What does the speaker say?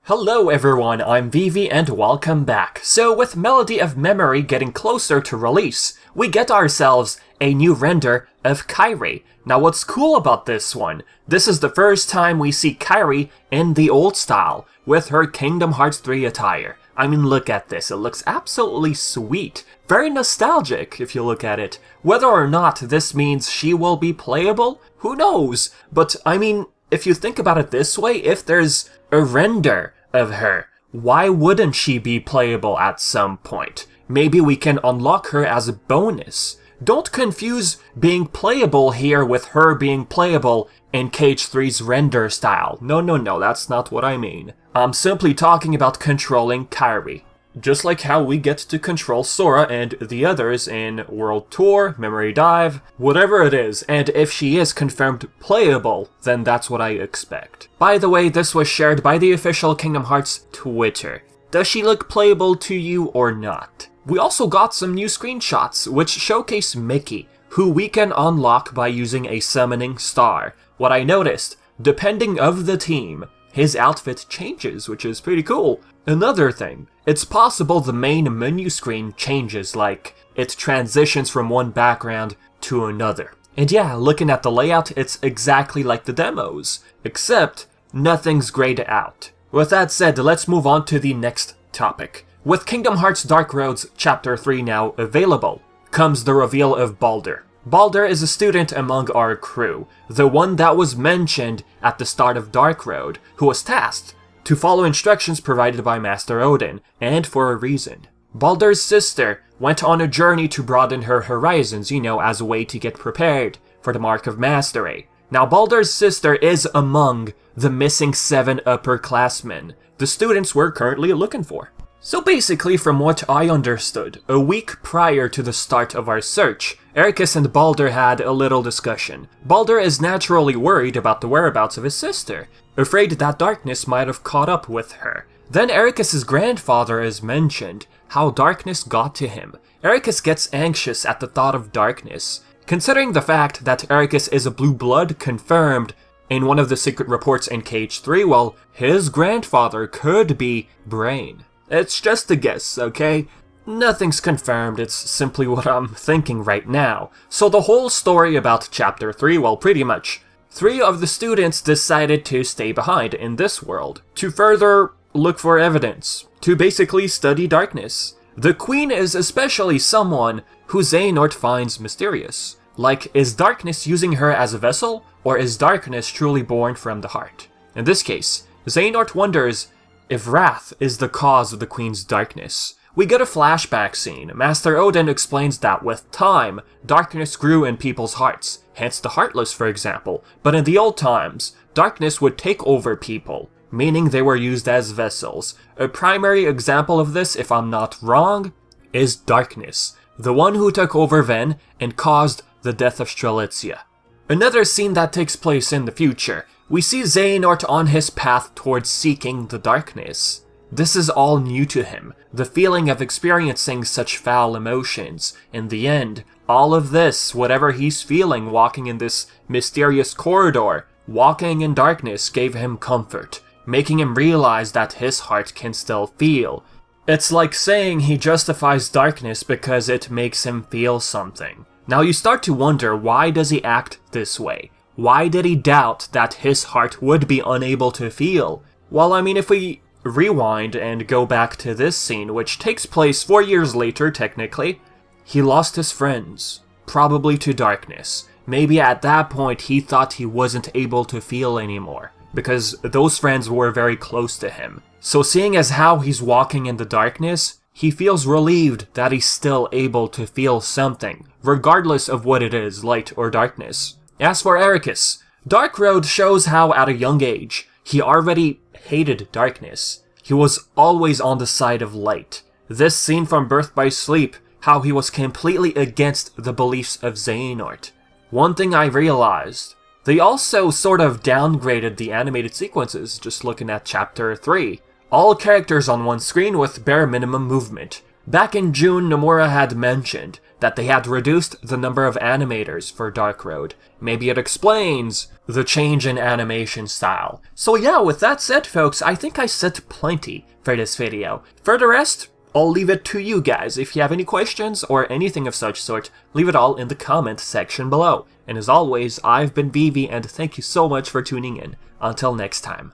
Hello everyone, I'm Vivi and welcome back. So with Melody of Memory getting closer to release, we get ourselves a new render of Kairi. Now what's cool about this one, this is the first time we see Kairi in the old style, with her Kingdom Hearts 3 attire. I mean, look at this, it looks absolutely sweet. Very nostalgic if you look at it. Whether or not this means she will be playable, who knows? But I mean, if you think about it this way, if there's a render of her, why wouldn't she be playable at some point? Maybe we can unlock her as a bonus. Don't confuse being playable here with her being playable in KH3's render style. No, that's not what I mean. I'm simply talking about controlling Kairi. Just like how we get to control Sora and the others in World Tour, Memory Dive, whatever it is, and if she is confirmed playable, then that's what I expect. By the way, this was shared by the official Kingdom Hearts Twitter. Does she look playable to you or not? We also got some new screenshots, which showcase Mickey, who we can unlock by using a summoning star. What I noticed, depending of the team, his outfit changes, which is pretty cool. Another thing, it's possible the main menu screen changes, like it transitions from one background to another. And yeah, looking at the layout, it's exactly like the demos, except nothing's grayed out. With that said, let's move on to the next topic. With Kingdom Hearts Dark Roads Chapter 3 now available, comes the reveal of Baldr. Baldr is a student among our crew, the one that was mentioned at the start of Dark Road, who was tasked to follow instructions provided by Master Odin, and for a reason. Baldr's sister went on a journey to broaden her horizons, as a way to get prepared for the Mark of Mastery. Now Baldr's sister is among the missing 7 upperclassmen the students were currently looking for. So basically, from what I understood, a week prior to the start of our search, Eraqus and Baldr had a little discussion. Baldr is naturally worried about the whereabouts of his sister, afraid that darkness might have caught up with her. Then Eraqus' grandfather is mentioned, how darkness got to him. Eraqus gets anxious at the thought of darkness. Considering the fact that Eraqus is a blue blood confirmed in one of the secret reports in KH3, well, his grandfather could be Brain. It's just a guess, okay? Nothing's confirmed, it's simply what I'm thinking right now. So the whole story about Chapter 3, well, pretty much, 3 of the students decided to stay behind in this world, to further look for evidence, to basically study darkness. The Queen is especially someone who Xehanort finds mysterious. Like, is darkness using her as a vessel, or is darkness truly born from the heart? In this case, Xehanort wonders if wrath is the cause of the Queen's darkness. We get a flashback scene. Master Odin explains that with time, darkness grew in people's hearts, hence the Heartless, for example. But in the old times, darkness would take over people, meaning they were used as vessels. A primary example of this, if I'm not wrong, is Darkness, the one who took over Ven and caused the death of Strelitzia. Another scene that takes place in the future, we see Xehanort on his path towards seeking the darkness. This is all new to him, the feeling of experiencing such foul emotions. In the end, all of this, whatever he's feeling walking in this mysterious corridor, walking in darkness, gave him comfort, making him realize that his heart can still feel. It's like saying he justifies darkness because it makes him feel something. Now you start to wonder, why does he act this way? Why did he doubt that his heart would be unable to feel? Well, I mean, if we rewind and go back to this scene, which takes place 4 years later, technically, he lost his friends, probably to darkness. Maybe at that point he thought he wasn't able to feel anymore, because those friends were very close to him. So seeing as how he's walking in the darkness, he feels relieved that he's still able to feel something, regardless of what it is, light or darkness. As for Eraqus, Dark Road shows how at a young age, he already hated darkness. He was always on the side of light. This scene from Birth by Sleep, how he was completely against the beliefs of Xehanort. One thing I realized, they also sort of downgraded the animated sequences, just looking at Chapter 3. All characters on one screen with bare minimum movement. Back in June, Nomura had mentioned that they had reduced the number of animators for Dark Road. Maybe it explains the change in animation style. So yeah, with that said folks, I think I said plenty for this video. For the rest, I'll leave it to you guys. If you have any questions or anything of such sort, leave it all in the comment section below. And as always, I've been Vivi, and thank you so much for tuning in. Until next time.